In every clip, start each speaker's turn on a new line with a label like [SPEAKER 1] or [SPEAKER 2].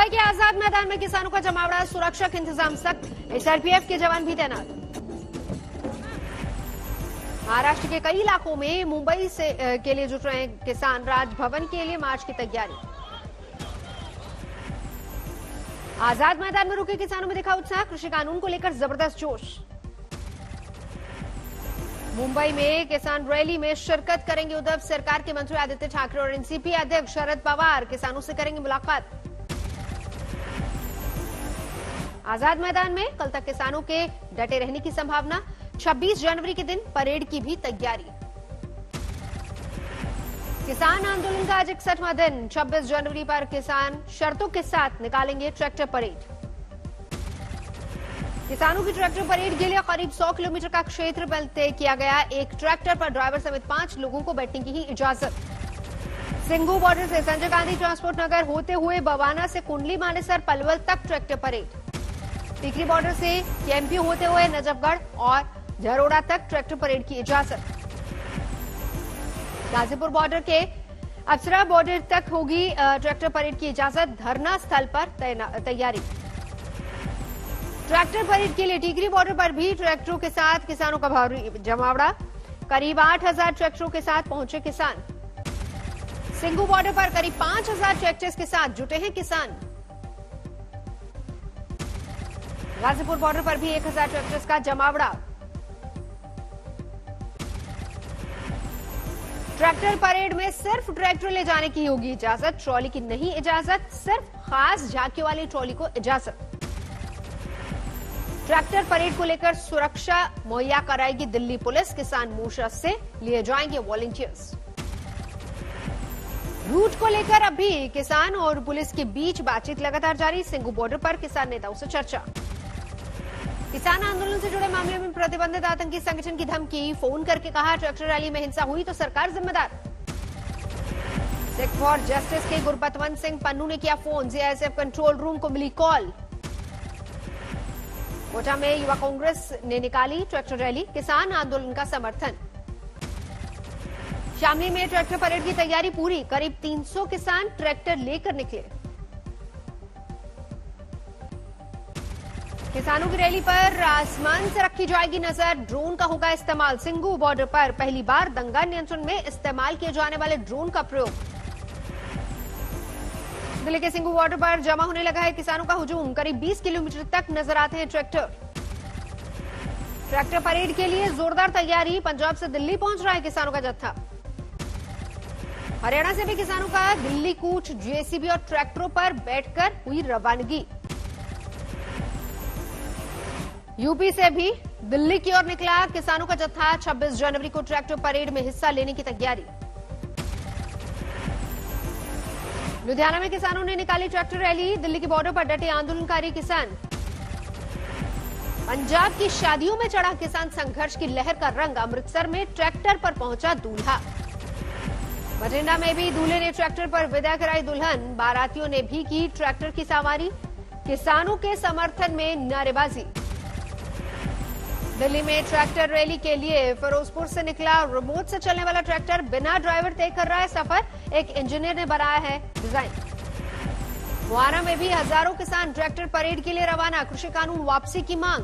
[SPEAKER 1] मुंबई के आजाद मैदान में किसानों का जमावड़ा, सुरक्षा के इंतजाम सख्त, एसआरपीएफ के जवान भी तैनात। महाराष्ट्र के कई इलाकों में मुंबई से के लिए जुट रहे किसान, राजभवन के लिए मार्च की तैयारी। आजाद मैदान में रुके किसानों में दिखा उत्साह, कृषि कानून को लेकर जबरदस्त जोश। मुंबई में किसान रैली में शिरकत करेंगे उद्धव सरकार के मंत्री आदित्य ठाकरे और एनसीपी अध्यक्ष शरद पवार, किसानों से करेंगे मुलाकात। आजाद मैदान में कल तक किसानों के डटे रहने की संभावना, 26 जनवरी के दिन परेड की भी तैयारी। किसान आंदोलन का आज 61वां दिन, 26 जनवरी पर किसान शर्तों के साथ निकालेंगे ट्रैक्टर परेड। किसानों की ट्रैक्टर परेड के लिए करीब 100 किलोमीटर का क्षेत्र तय किया गया। एक ट्रैक्टर पर ड्राइवर समेत 5 लोगों को बैठने की ही इजाजत। सिंघू बॉर्डर से संजय गांधी ट्रांसपोर्ट नगर होते हुए बवाना से कुंडली मानेसर पलवल तक ट्रैक्टर परेड। टीकरी बॉर्डर से केएमपी होते हुए नजफगढ़ और झरोड़ा तक ट्रैक्टर परेड की इजाजत। गाजीपुर बॉर्डर के अफसरा बॉर्डर तक होगी ट्रैक्टर परेड की इजाजत। धरना स्थल पर तैयारी। ट्रैक्टर परेड के लिए टीकरी बॉर्डर पर भी ट्रैक्टरों के साथ किसानों का भारी जमावड़ा, करीब 8000 ट्रैक्टरों के साथ पहुंचे किसान। सिंघू बॉर्डर पर करीब 5000 ट्रैक्टर्स के साथ जुटे हैं किसान। गाजीपुर बॉर्डर पर भी 1000 ट्रैक्टर्स का जमावड़ा। ट्रैक्टर परेड में सिर्फ ट्रैक्टर ले जाने की होगी इजाजत, ट्रॉली की नहीं इजाजत, सिर्फ खास झांकी वाली ट्रॉली को इजाजत। ट्रैक्टर परेड को लेकर सुरक्षा मुहैया कराएगी दिल्ली पुलिस, किसान मोर्चा से लिए जाएंगे वॉलंटियर्स। रूट को लेकर अभी किसान और पुलिस के बीच बातचीत लगातार जारी, सिंघू बॉर्डर पर किसान नेताओं से चर्चा। किसान आंदोलन से जुड़े मामले में प्रतिबंधित आतंकी संगठन की धमकी, फोन करके कहा ट्रैक्टर रैली में हिंसा हुई तो सरकार जिम्मेदार। सिख फॉर जस्टिस के गुरपतवंत सिंह पन्नू ने किया फोन, सीआईएसएफ कंट्रोल रूम को मिली कॉल। कोटा में युवा कांग्रेस ने निकाली ट्रैक्टर रैली, किसान आंदोलन का समर्थन। शामली में ट्रैक्टर परेड की तैयारी पूरी, करीब 300 किसान ट्रैक्टर लेकर निकले। किसानों की रैली पर आसमान से रखी जाएगी नजर, ड्रोन का होगा इस्तेमाल। सिंघू बॉर्डर पर पहली बार दंगा नियंत्रण में इस्तेमाल किए जाने वाले ड्रोन का प्रयोग। दिल्ली के सिंघू बॉर्डर पर जमा होने लगा है किसानों का हुजूम, करीब 20 किलोमीटर तक नजर आते हैं ट्रैक्टर। ट्रैक्टर परेड के लिए जोरदार तैयारी, पंजाब से दिल्ली पहुंच रहा है किसानों का जत्था। हरियाणा से भी किसानों का दिल्ली कूच, जेसीबी और ट्रैक्टरों पर बैठकर हुई रवानगी। यूपी से भी दिल्ली की ओर निकला किसानों का जत्था, 26 जनवरी को ट्रैक्टर परेड में हिस्सा लेने की तैयारी। लुधियाना में किसानों ने निकाली ट्रैक्टर रैली, दिल्ली के बॉर्डर पर डटे आंदोलनकारी किसान। पंजाब की शादियों में चढ़ा किसान संघर्ष की लहर का रंग, अमृतसर में ट्रैक्टर पर पहुंचा दूल्हा। बठिंडा में भी दूल्हे ने ट्रैक्टर पर विदा कराई दुल्हन, बारातियों ने भी की ट्रैक्टर की सवारी, किसानों के समर्थन में नारेबाजी। दिल्ली में ट्रैक्टर रैली के लिए फिरोजपुर से निकला रिमोट से चलने वाला ट्रैक्टर, बिना ड्राइवर तय कर रहा है सफर, एक इंजीनियर ने बनाया है डिजाइन। मुहाना में भी हजारों किसान ट्रैक्टर परेड के लिए रवाना, कृषि कानून वापसी की मांग।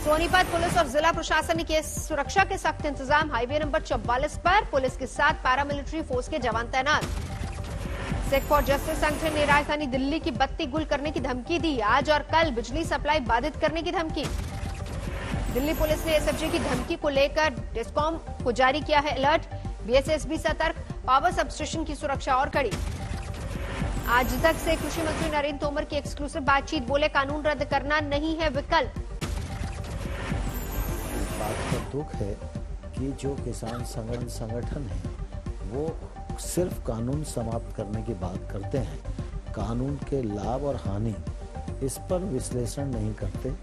[SPEAKER 1] सोनीपत पुलिस और जिला प्रशासन ने किए सुरक्षा के सख्त इंतजाम, हाईवे नंबर 44 पर पुलिस के साथ पैरामिलिट्री फोर्स के जवान तैनात। सिख फॉर जस्टिस संगठन ने राजधानी दिल्ली की बत्ती गुल करने की धमकी दी, आज और कल बिजली सप्लाई बाधित करने की धमकी। दिल्ली पुलिस ने एसएफजी की धमकी को लेकर डिस्कॉम को जारी किया है अलर्ट, बीएसएसबी सतर्क, पावर सबस्टेशन की सुरक्षा और कड़ी। आज तक से कृषि मंत्री नरेंद्र तोमर की एक्सक्लूसिव बातचीत, बोले कानून रद्द करना नहीं है विकल्प।
[SPEAKER 2] इस बात का दुख है कि जो किसान संगठन है वो सिर्फ कानून समाप्त करने की बात करते हैं, कानून के लाभ और हानि इस पर विश्लेषण नहीं करते,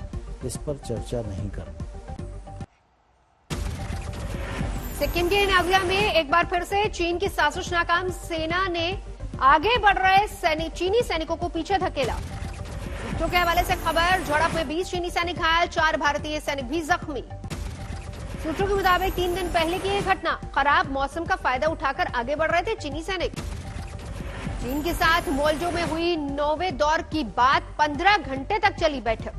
[SPEAKER 2] इस पर चर्चा नहीं करते।
[SPEAKER 1] सिक्किम के नागरिया में एक बार फिर से चीन की साजिश नाकाम, सेना ने आगे बढ़ रहे चीनी सैनिकों को पीछे धकेला। सूत्रों के हवाले से खबर, झड़प में 20 चीनी सैनिक घायल, 4 भारतीय सैनिक भी जख्मी। सूत्रों के मुताबिक 3 दिन पहले की यह घटना, खराब मौसम का फायदा उठाकर आगे बढ़ रहे थे चीनी सैनिक। चीन के साथ मोल्जो में हुई 9वें दौर की बात 15 घंटे तक चली बैठक।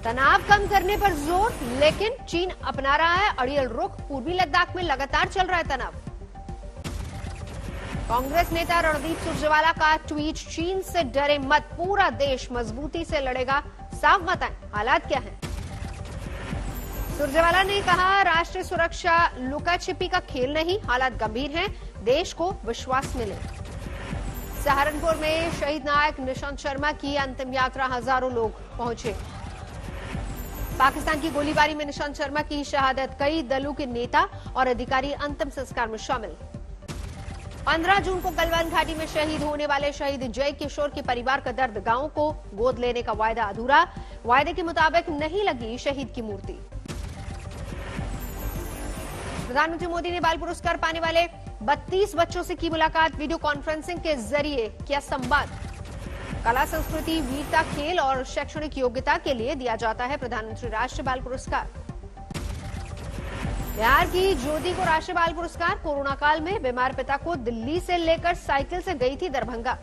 [SPEAKER 1] तनाव कम करने पर जोर, लेकिन चीन अपना रहा है अड़ियल रुख। पूर्वी लद्दाख में लगातार चल रहा है तनाव। कांग्रेस नेता रणदीप सुरजेवाला का ट्वीट, चीन से डरे मत, पूरा देश मजबूती से लड़ेगा, साफ बताएं हालात क्या हैं। सुरजेवाला ने कहा, राष्ट्रीय सुरक्षा लुका छिपी का खेल नहीं, हालात गंभीर हैं, देश को विश्वास मिले। सहारनपुर में शहीद नायक निशांत शर्मा की अंतिम यात्रा, हजारों लोग पहुंचे। पाकिस्तान की गोलीबारी में निशांत शर्मा की शहादत, कई दलों के नेता और अधिकारी अंतिम संस्कार में शामिल। 15 जून को गलवान घाटी में शहीद होने वाले शहीद जय किशोर के परिवार का दर्द, गांव को गोद लेने का वायदा अधूरा, वायदे के मुताबिक नहीं लगी शहीद की मूर्ति। प्रधानमंत्री मोदी ने बाल पुरस्कार पाने वाले 32 बच्चों से की मुलाकात, वीडियो कॉन्फ्रेंसिंग के जरिए किया संवाद। कला, संस्कृति, वीरता, खेल और शैक्षणिक योग्यता के लिए दिया जाता है प्रधानमंत्री राष्ट्रीय बाल पुरस्कार। बिहार की ज्योति को राष्ट्रीय बाल पुरस्कार, कोरोना काल में बीमार पिता को दिल्ली से लेकर साइकिल से गई थी दरभंगा।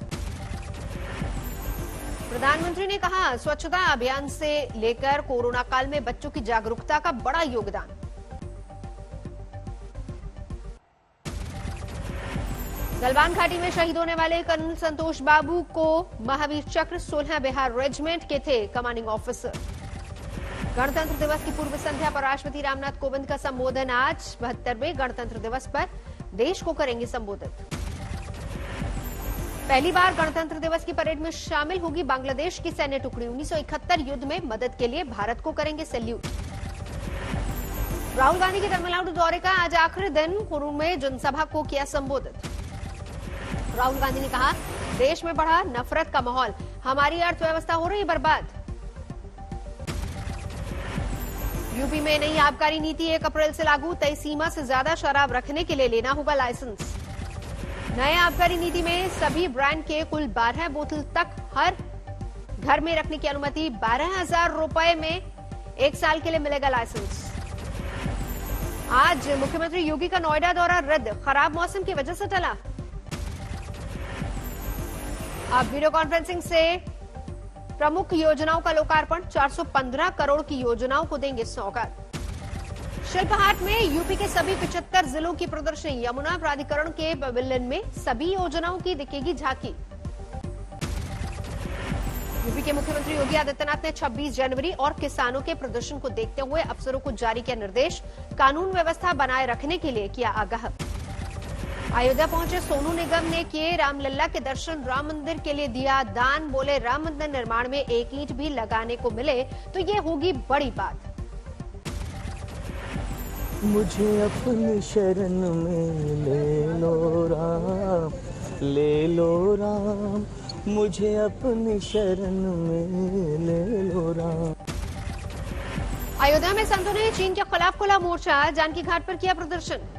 [SPEAKER 1] प्रधानमंत्री ने कहा, स्वच्छता अभियान से लेकर कोरोना काल में बच्चों की जागरूकता का बड़ा योगदान। गलवान घाटी में शहीद होने वाले कर्नल संतोष बाबू को महावीर चक्र, 16 बिहार रेजिमेंट के थे कमांडिंग ऑफिसर। गणतंत्र दिवस की पूर्व संध्या पर राष्ट्रपति रामनाथ कोविंद का संबोधन आज। 72वें गणतंत्र दिवस पर देश को करेंगे संबोधित। पहली बार गणतंत्र दिवस की परेड में शामिल होगी बांग्लादेश की सैन्य टुकड़ी। 1971 युद्ध में मदद के लिए भारत को करेंगे सैल्यूट। राहुल गांधी के तमिलनाडु दौरे का आज आखिरी दिन, कुरुर में जनसभा को किया संबोधित। राहुल गांधी ने कहा, देश में बढ़ा नफरत का माहौल, हमारी अर्थव्यवस्था हो रही बर्बाद। यूपी में नई आबकारी नीति 1 अप्रैल से लागू, तय सीमा से ज्यादा शराब रखने के लिए लेना होगा लाइसेंस। नए आबकारी नीति में सभी ब्रांड के कुल 12 बोतल तक हर घर में रखने की अनुमति। 12,000 रुपए में 1 साल के लिए मिलेगा लाइसेंस। आज मुख्यमंत्री योगी का नोएडा दौरा रद्द, खराब मौसम की वजह से टला। अब वीडियो कॉन्फ्रेंसिंग से प्रमुख योजनाओं का लोकार्पण, 415 करोड़ की योजनाओं को देंगे सौगात। शिल्प हाट में यूपी के सभी 75 जिलों की प्रदर्शनी, यमुना प्राधिकरण के पवेलियन में सभी योजनाओं की दिखेगी झांकी। यूपी के मुख्यमंत्री योगी आदित्यनाथ ने 26 जनवरी और किसानों के प्रदर्शन को देखते हुए अफसरों को जारी किया निर्देश, कानून व्यवस्था बनाए रखने के लिए किया आगाह। अयोध्या पहुंचे सोनू निगम ने किए रामलला के दर्शन, राम मंदिर के लिए दिया दान, बोले राम मंदिर निर्माण में 1 ईंट भी लगाने को मिले तो ये होगी बड़ी बात।
[SPEAKER 3] मुझे अपनी शरण में ले लो राम, ले लो राम, मुझे अपनी शरण में ले लो राम।
[SPEAKER 1] अयोध्या में संतों ने चीन के खिलाफ खुला मोर्चा, जानकी घाट पर किया प्रदर्शन।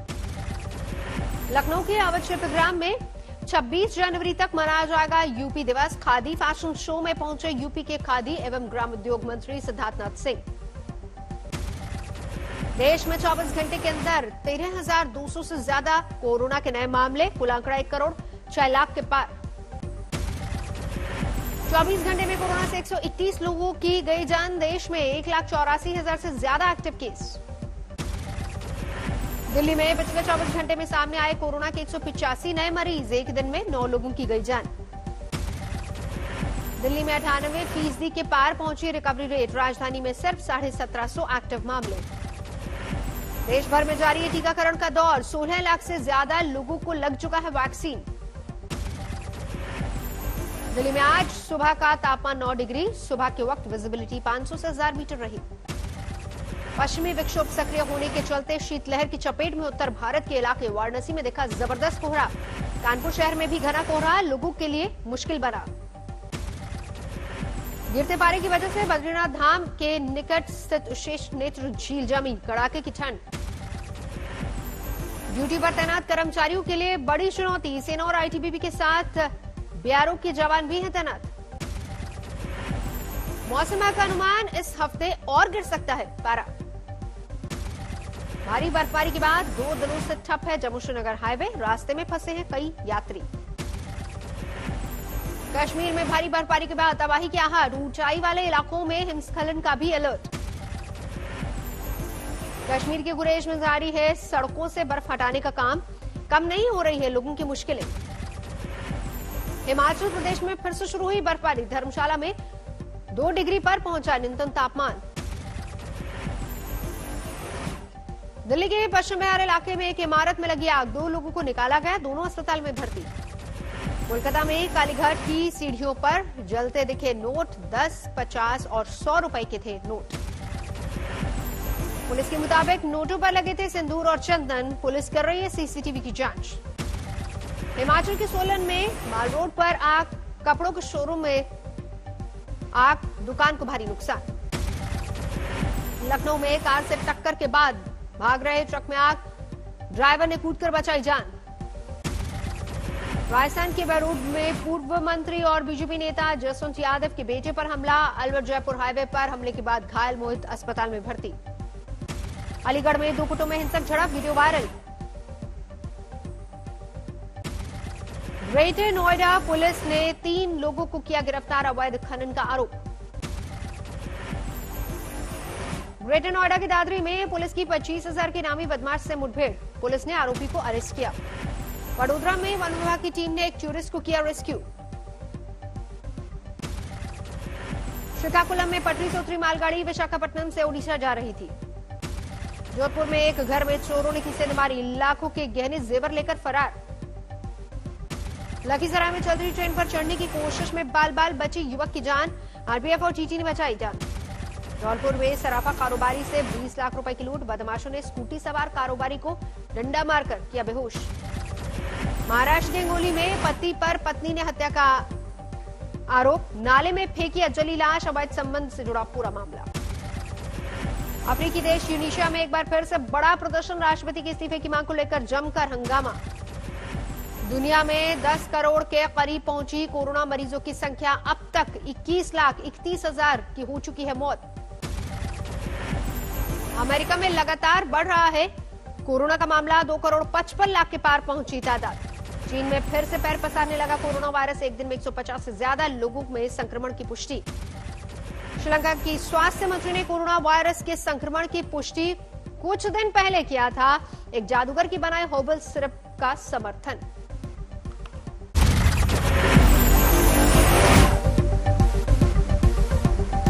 [SPEAKER 1] लखनऊ के अवध शिल्पग्राम में 26 जनवरी तक मनाया जाएगा यूपी दिवस। खादी फैशन शो में पहुंचे यूपी के खादी एवं ग्राम उद्योग मंत्री सिद्धार्थनाथ सिंह। देश में 24 घंटे के अंदर 13,200 से ज्यादा कोरोना के नए मामले, कुल आंकड़ा 1 करोड़ 6 लाख के पार। 24 घंटे में कोरोना से 121 लोगों की गई जान। देश में 1,84,000 से ज्यादा एक्टिव केस। दिल्ली में पिछले 24 घंटे में सामने आए कोरोना के 185 नए मरीज, एक दिन में 9 लोगों की गई जान। दिल्ली में 98% के पार पहुंची रिकवरी रेट, राजधानी में सिर्फ 1750 एक्टिव मामले। देश भर में जारी है टीकाकरण का दौर, 16 लाख से ज्यादा लोगों को लग चुका है वैक्सीन। दिल्ली में आज सुबह का तापमान 9 डिग्री, सुबह के वक्त विजिबिलिटी 500 से 1000 मीटर रही। पश्चिमी विक्षोभ सक्रिय होने के चलते शीतलहर की चपेट में उत्तर भारत के इलाके वाराणसी में दिखा जबरदस्त कोहरा। कानपुर शहर में भी घना कोहरा लोगों के लिए मुश्किल बना। गिरते पारे की वजह से बद्रीनाथ धाम के निकट स्थित शेष नेत्र झील जमी, कड़ाके की ठंड। ड्यूटी पर तैनात कर्मचारियों के लिए बड़ी चुनौती, सेना और आईटीबीपी के साथ बीआरओ के जवान भी हैं तैनात। मौसम का अनुमान, इस हफ्ते और गिर सकता है पारा। भारी बर्फबारी के बाद 2 दिनों से ठप है जम्मू श्रीनगर हाईवे, रास्ते में फंसे हैं कई यात्री। कश्मीर में भारी बर्फबारी के बाद तबाही के आहट, ऊंचाई वाले इलाकों में हिमस्खलन का भी अलर्ट। कश्मीर के गुरेज में जारी है सड़कों से बर्फ हटाने का काम, कम नहीं हो रही है लोगों की मुश्किलें। हिमाचल प्रदेश में फिर से शुरू हुई बर्फबारी, धर्मशाला में 2 डिग्री पर पहुंचा न्यूनतम तापमान। दिल्ली के पश्चिम बिहार इलाके में एक इमारत में लगी आग, 2 लोगों को निकाला गया, दोनों अस्पताल में भर्ती। कोलकाता में कालीघाट की सीढ़ियों पर जलते दिखे नोट, 10, 50 और 100 रुपए के थे नोट। पुलिस के मुताबिक नोटों पर लगे थे सिंदूर और चंदन, पुलिस कर रही है सीसीटीवी की जांच। हिमाचल के सोलन में माल रोड पर आग, कपड़ों के शोरूम में आग, दुकान को भारी नुकसान। लखनऊ में कार से टक्कर के बाद भाग रहे ट्रक में आग, ड्राइवर ने कूदकर बचाई जान। राजस्थान के बरूड में पूर्व मंत्री और बीजेपी नेता जसवंत यादव के बेटे पर हमला, अलवर जयपुर हाईवे पर हमले के बाद घायल मोहित अस्पताल में भर्ती। अलीगढ़ में 2 गुटों में हिंसक झड़प, video viral. Greater Noida police ने 3 लोगों को किया गिरफ्तार, अवैध खनन का आरोप। ग्रेटर नोएडा के दादरी में पुलिस की 25,000 के नामी बदमाश से मुठभेड़, पुलिस ने आरोपी को अरेस्ट किया। वडोदरा में वन विभाग की टीम ने एक टूरिस्ट को किया रेस्क्यू। श्रीकाकुलम में पटरी से उतरी मालगाड़ी विशाखापट्टनम से ओडिशा जा रही थी। जोधपुर में एक घर में चोरों ने की सेंधमारी, लाखों के गहने जेवर लेकर फरार। लखीसराय में चल रही ट्रेन पर चढ़ने की कोशिश में बाल बाल बची युवक की जान, आरपीएफ और टीटी ने बचाई जान। धौलपुर में सराफा कारोबारी से 20 लाख रुपए की लूट, बदमाशों ने स्कूटी सवार कारोबारी को डंडा मारकर किया बेहोश। महाराष्ट्र के हिंगोली में पति पर पत्नी ने हत्या का आरोप, नाले में फेंकी जली लाश, अवैध संबंध से जुड़ा पूरा मामला। अफ्रीकी देश यूनिशिया में एक बार फिर से बड़ा प्रदर्शन, राष्ट्रपति के इस्तीफे की मांग को लेकर जमकर हंगामा। दुनिया में 10 करोड़ के करीब पहुंची कोरोना मरीजों की संख्या, अब तक 21,31,000 की हो चुकी है मौत। अमेरिका में लगातार बढ़ रहा है कोरोना का मामला, 2 करोड़ 55 लाख के पार पहुंची तादाद। चीन में फिर से पैर पसारने लगा कोरोना वायरस, एक दिन में 150 से ज्यादा लोगों में संक्रमण की पुष्टि। श्रीलंका की स्वास्थ्य मंत्री ने कोरोना वायरस के संक्रमण की पुष्टि कुछ दिन पहले किया था, एक जादूगर की बनाए हर्बल सिरप का समर्थन।